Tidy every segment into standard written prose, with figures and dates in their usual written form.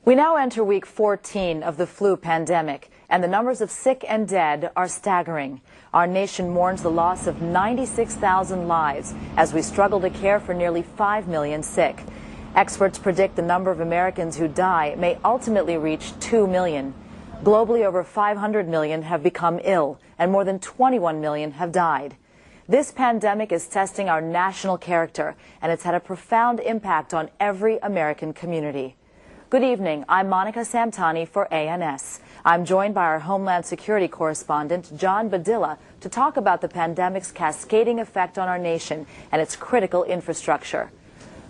We now enter week 14 of the flu pandemic, and the numbers of sick and dead are staggering. Our nation mourns the loss of 96,000 lives as we struggle to care for nearly 5 million sick. Experts predict the number of Americans who die may ultimately reach 2 million. Globally, over 500 million have become ill, and more than 21 million have died. This pandemic is testing our national character, and it's had a profound impact on every American community. Good evening. I'm Monica Samtani for ANS. I'm joined by our Homeland Security correspondent, John Badilla, to talk about the pandemic's cascading effect on our nation and its critical infrastructure.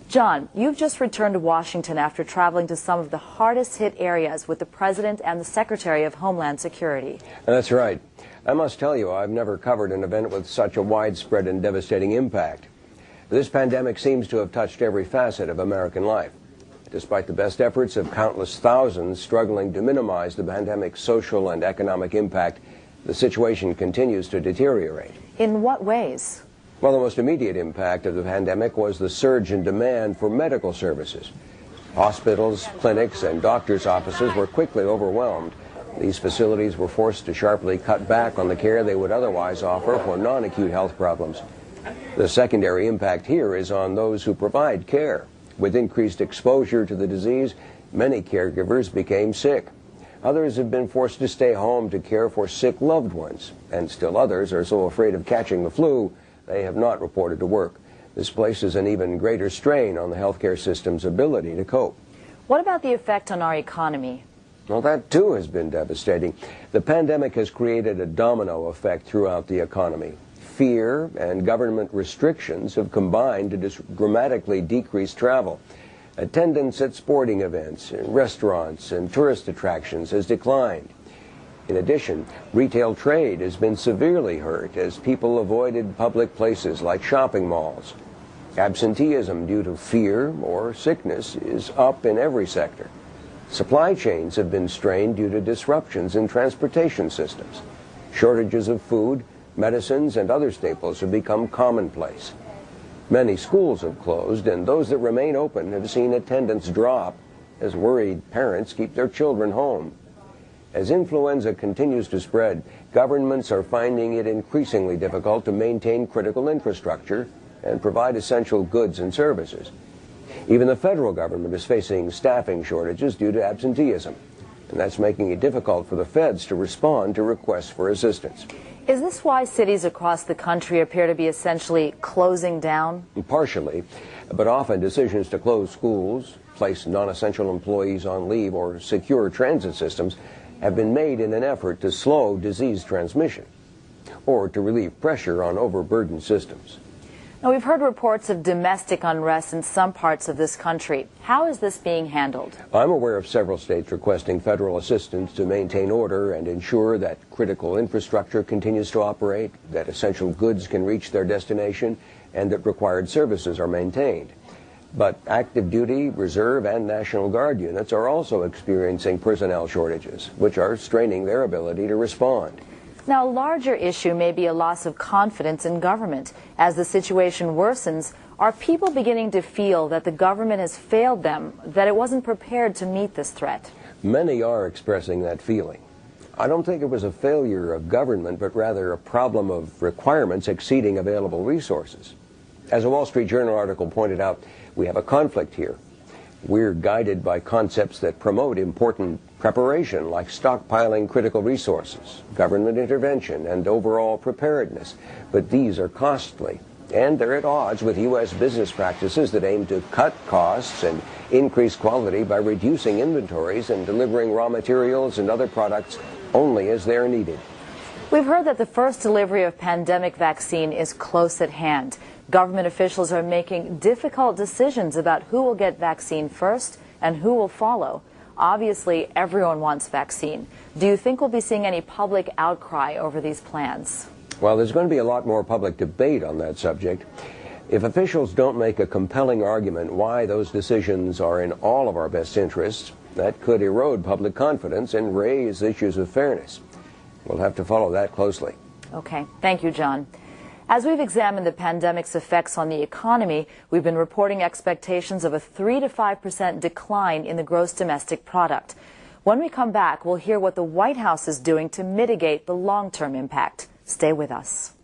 John, you've just returned to Washington after traveling to some of the hardest hit areas with the President and the Secretary of Homeland Security. That's right. I must tell you, I've never covered an event with such a widespread and devastating impact. This pandemic seems to have touched every facet of American life. Despite the best efforts of countless thousands struggling to minimize the pandemic's social and economic impact, the situation continues to deteriorate. In what ways? Well, the most immediate impact of the pandemic was the surge in demand for medical services. Hospitals, clinics, and doctors' offices were quickly overwhelmed. These facilities were forced to sharply cut back on the care they would otherwise offer for non-acute health problems. The secondary impact here is on those who provide care. With increased exposure to the disease, many caregivers became sick. Others have been forced to stay home to care for sick loved ones, and still others are so afraid of catching the flu they have not reported to work. This places an even greater strain on the healthcare system's ability to cope. What about the effect on our economy? Well, that too has been devastating. The pandemic has created a domino effect throughout the economy. Fear and government restrictions have combined to dramatically decrease travel. Attendance at sporting events, restaurants, and tourist attractions has declined. In addition, retail trade has been severely hurt as people avoided public places like shopping malls. Absenteeism due to fear or sickness is up in every sector. Supply chains have been strained due to disruptions in transportation systems. Shortages of food, medicines, and other staples have become commonplace. Many schools have closed, and those that remain open have seen attendance drop as worried parents keep their children home. As influenza continues to spread, governments are finding it increasingly difficult to maintain critical infrastructure and provide essential goods and services. Even the federal government is facing staffing shortages due to absenteeism, and that's making it difficult for the feds to respond to requests for assistance. Is this why cities across the country appear to be essentially closing down? Partially, but often decisions to close schools, place non-essential employees on leave, or secure transit systems have been made in an effort to slow disease transmission or to relieve pressure on overburdened systems. Now, we've heard reports of domestic unrest in some parts of this country. How is this being handled? I'm aware of several states requesting federal assistance to maintain order and ensure that critical infrastructure continues to operate, that essential goods can reach their destination, and that required services are maintained. But active duty, reserve, and National Guard units are also experiencing personnel shortages, which are straining their ability to respond. Now, a larger issue may be a loss of confidence in government. As the situation worsens, are people beginning to feel that the government has failed them, that it wasn't prepared to meet this threat? Many are expressing that feeling. I don't think it was a failure of government, but rather a problem of requirements exceeding available resources. As a Wall Street Journal article pointed out, we have a conflict here. We're guided by concepts that promote important preparation, like stockpiling critical resources, government intervention, and overall preparedness. But these are costly, and they're at odds with U.S. business practices that aim to cut costs and increase quality by reducing inventories and delivering raw materials and other products only as they're needed. We've heard that the first delivery of pandemic vaccine is close at hand. Government officials are making difficult decisions about who will get vaccine first and who will follow. Obviously, everyone wants vaccine. Do you think we'll be seeing any public outcry over these plans? Well, there's going to be a lot more public debate on that subject. If officials don't make a compelling argument why those decisions are in all of our best interests, that could erode public confidence and raise issues of fairness. We'll have to follow that closely. Okay. Thank you, John. As we've examined the pandemic's effects on the economy, we've been reporting expectations of a 3 to 5% decline in the gross domestic product. When we come back, we'll hear what the White House is doing to mitigate the long-term impact. Stay with us.